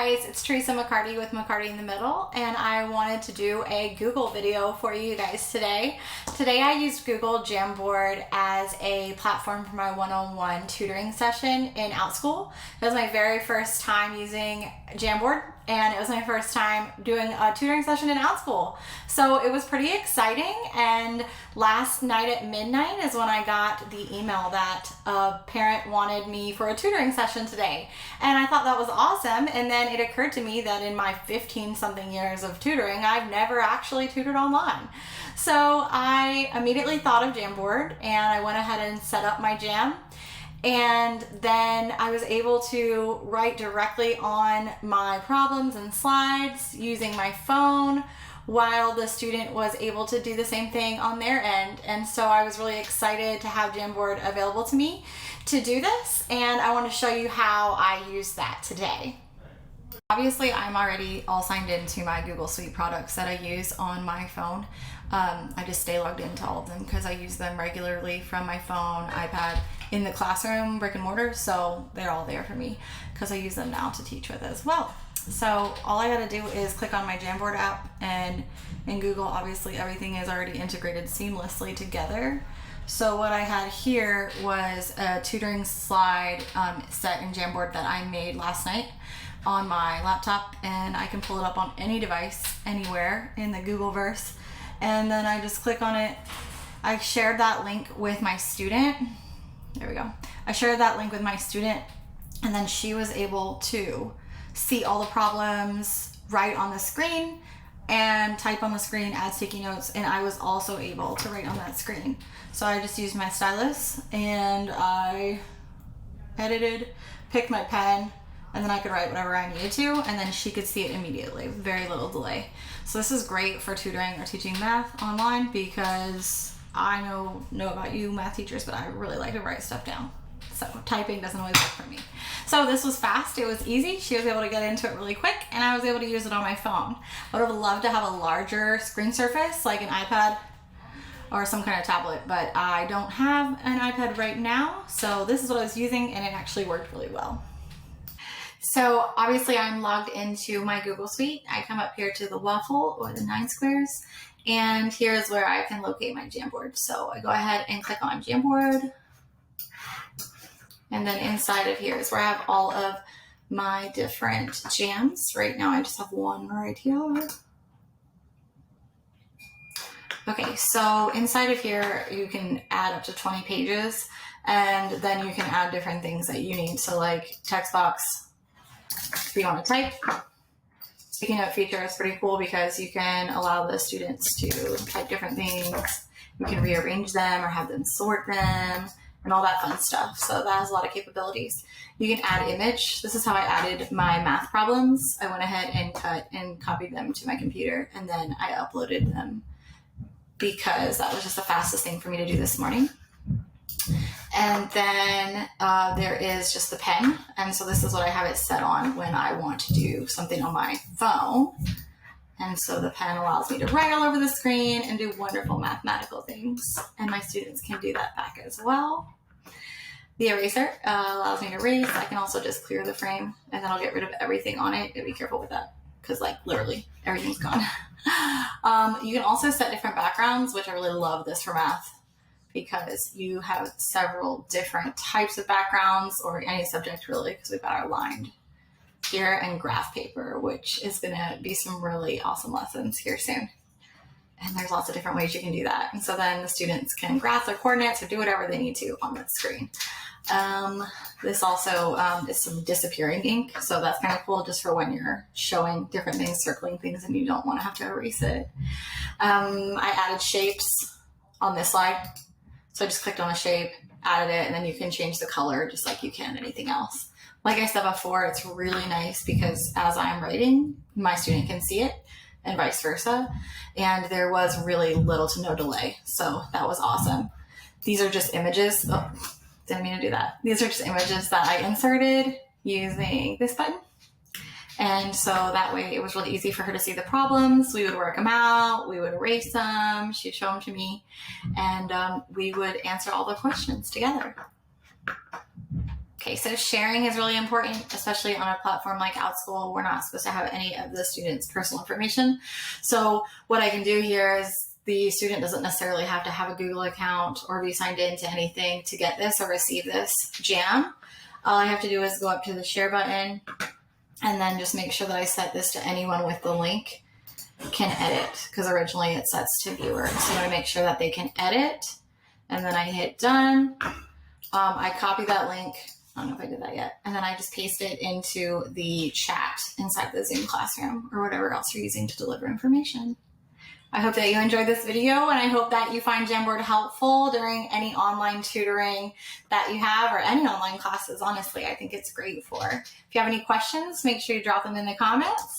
guys, it's Teresa McCarty with McCarty in the Middle, and I wanted to do a Google video for you guys today. Today I used Google Jamboard as a platform for my one-on-one tutoring session in Outschool. It was my very first time using Jamboard, and it was my first time doing a tutoring session in Outschool. So it was pretty exciting, and last night at midnight is when I got the email that a parent wanted me for a tutoring session today. And I thought that was awesome, and then it occurred to me that in my 15-something years of tutoring, I've never actually tutored online. So I immediately thought of Jamboard, and I went ahead and set up my Jam. And then I was able to write directly on my problems and slides using my phone, while the student was able to do the same thing on their end. And so I was really excited to have Jamboard available to me to do this, and I want to show you how I use that today. Obviously, I'm already all signed into my Google Suite products that I use on my phone. I just stay logged into all of them because I use them regularly from my phone, iPad, in the classroom, brick and mortar, so they're all there for me because I use them now to teach with as well. So all I gotta do is click on my Jamboard app, and in Google, obviously everything is already integrated seamlessly together. So what I had here was a tutoring slide set in Jamboard that I made last night on my laptop, and I can pull it up on any device, anywhere in the Googleverse, and then I just click on it. I shared that link with my student. There we go. I shared that link with my student, and then she was able to see all the problems right on the screen and type on the screen, add sticky notes, and I was also able to write on that screen. So I just used my stylus and I edited, picked my pen, and then I could write whatever I needed to, and then she could see it immediately, very little delay. So this is great for tutoring or teaching math online, because I know about you math teachers, but I really like to write stuff down. So typing doesn't always work for me. So this was fast, it was easy. She was able to get into it really quick, and I was able to use it on my phone. I would have loved to have a larger screen surface, like an iPad or some kind of tablet, but I don't have an iPad right now. So this is what I was using, and it actually worked really well. So obviously I'm logged into my Google Suite. I come up here to the waffle or the 9 squares, and here's where I can locate my Jamboard. So I go ahead and click on Jamboard. And then inside of here is where I have all of my different jams. Right now I just have one right here. Okay, so inside of here you can add up to 20 pages, and then you can add different things that you need. So like text box, if you want to type. Sticky note feature is pretty cool because you can allow the students to type different things. You can rearrange them or have them sort them, and all that fun stuff. So that has a lot of capabilities. You can add image. This is how I added my math problems. I went ahead and cut and copied them to my computer, and then I uploaded them because that was just the fastest thing for me to do this morning. And then there is just the pen. And so this is what I have it set on when I want to do something on my phone. And so the pen allows me to write all over the screen and do wonderful mathematical things. And my students can do that back as well. The eraser allows me to erase. I can also just clear the frame, and then I'll get rid of everything on it. Be careful with that, because like literally everything's gone. You can also set different backgrounds, which I really love this for math, because you have several different types of backgrounds, or any subject really, because we've got our lined here and graph paper, which is going to be some really awesome lessons here soon. And there's lots of different ways you can do that. And so then the students can graph their coordinates or do whatever they need to on that screen. This also is some disappearing ink. So that's kind of cool just for when you're showing different things, circling things, and you don't want to have to erase it. I added shapes on this slide. So I just clicked on a shape, added it, and then you can change the color just like you can anything else. Like I said before, it's really nice because as I'm writing, my student can see it, and vice versa. And there was really little to no delay. So that was awesome. These are just images. Oh, didn't mean to do that. These are just images that I inserted using this button. And so that way it was really easy for her to see the problems. We would work them out, we would erase them, she'd show them to me, and we would answer all the questions together. Okay, so sharing is really important, especially on a platform like Outschool. We're not supposed to have any of the students' personal information. So what I can do here is the student doesn't necessarily have to have a Google account or be signed into anything to get this or receive this jam. All I have to do is go up to the share button and then just make sure that I set this to anyone with the link can edit, because originally it sets to viewer. So I'm going to make sure that they can edit, and then I hit done. I copy that link. I don't know if I did that yet. And then I just paste it into the chat inside the Zoom classroom or whatever else you're using to deliver information. I hope that you enjoyed this video, and I hope that you find Jamboard helpful during any online tutoring that you have, or any online classes. Honestly, I think it's great for. If you have any questions, make sure you drop them in the comments.